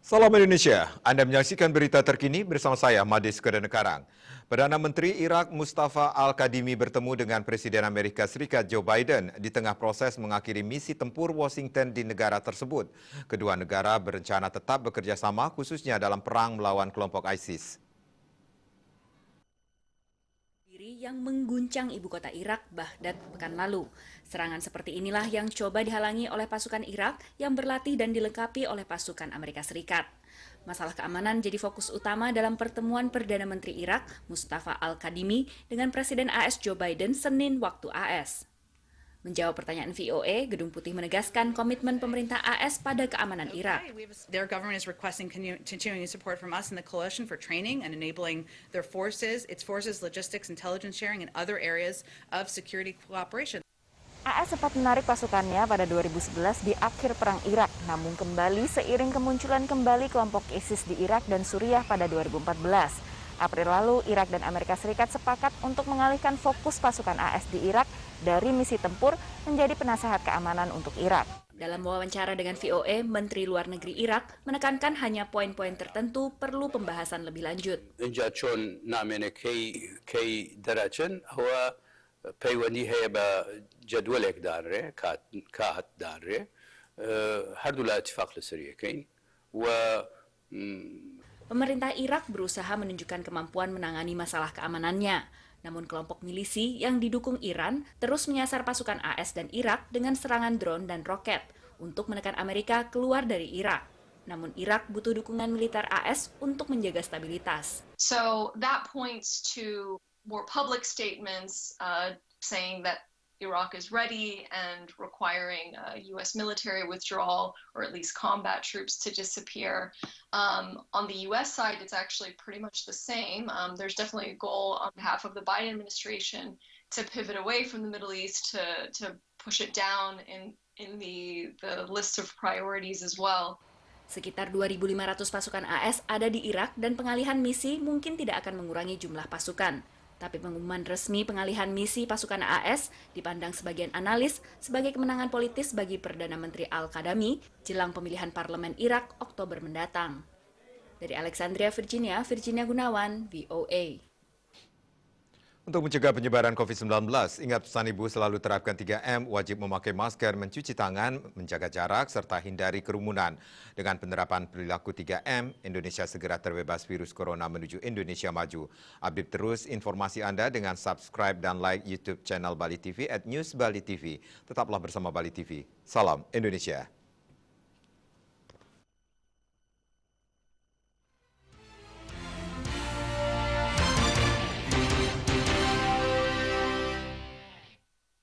Salam Indonesia, Anda menyaksikan berita terkini bersama saya, Madis Kedenekarang. Perdana Menteri Irak Mustafa Al-Kadhimi bertemu dengan Presiden Amerika Serikat Joe Biden di tengah proses mengakhiri misi tempur Washington di negara tersebut. Kedua negara berencana tetap bekerja sama khususnya dalam perang melawan kelompok ISIS. Yang mengguncang ibu kota Irak, Baghdad, pekan lalu. Serangan seperti inilah yang coba dihalangi oleh pasukan Irak yang berlatih dan dilengkapi oleh pasukan Amerika Serikat. Masalah keamanan jadi fokus utama dalam pertemuan Perdana Menteri Irak, Mustafa Al-Kadhimi, dengan Presiden AS Joe Biden Senin waktu AS. Menjawab pertanyaan VOA, Gedung Putih menegaskan komitmen pemerintah AS pada keamanan Irak. Their government is requesting continuing support from us in the coalition for training and enabling their forces, its forces, logistics, intelligence sharing, and other areas of security cooperation. AS sempat menarik pasukannya pada 2011 di akhir Perang Irak, namun kembali seiring kemunculan kembali kelompok ISIS di Irak dan Suriah pada 2014. April lalu, Irak dan Amerika Serikat sepakat untuk mengalihkan fokus pasukan AS di Irak dari misi tempur menjadi penasehat keamanan untuk Irak. Dalam wawancara dengan VOA, Menteri Luar Negeri Irak menekankan hanya poin-poin tertentu perlu pembahasan lebih lanjut. پیوندی هەیە بە جەدوەلێک دانرێ کات دانرێ هەردوو لە اتفاق لەسەر یەکەین و Pemerintah Irak berusaha menunjukkan kemampuan menangani masalah keamanannya. Namun kelompok milisi yang didukung Iran terus menyasar pasukan AS dan Irak dengan serangan drone dan roket untuk menekan Amerika keluar dari Irak. Namun Irak butuh dukungan militer AS untuk menjaga stabilitas. So that points to more public statements saying that Iraq is ready and requiring U.S. military withdrawal or at least combat troops to disappear. On the U.S. side, it's actually pretty much the same. There's definitely a goal on behalf of the Biden administration to pivot away from the Middle East to push it down in the list of priorities as well. Sekitar 2.500 pasukan AS ada di Irak dan pengalihan misi mungkin tidak akan mengurangi jumlah pasukan. Tapi pengumuman resmi pengalihan misi pasukan AS dipandang sebagian analis sebagai kemenangan politis bagi Perdana Menteri Al-Kadhimi jelang pemilihan parlemen Irak Oktober mendatang. Dari Alexandria, Virginia Gunawan, VOA. Untuk mencegah penyebaran COVID-19, ingat pesan Ibu selalu terapkan 3M, wajib memakai masker, mencuci tangan, menjaga jarak, serta hindari kerumunan. Dengan penerapan perilaku 3M, Indonesia segera terbebas virus corona menuju Indonesia maju. Update terus informasi Anda dengan subscribe dan like YouTube channel Bali TV @newsbalitv. Tetaplah bersama Bali TV. Salam Indonesia.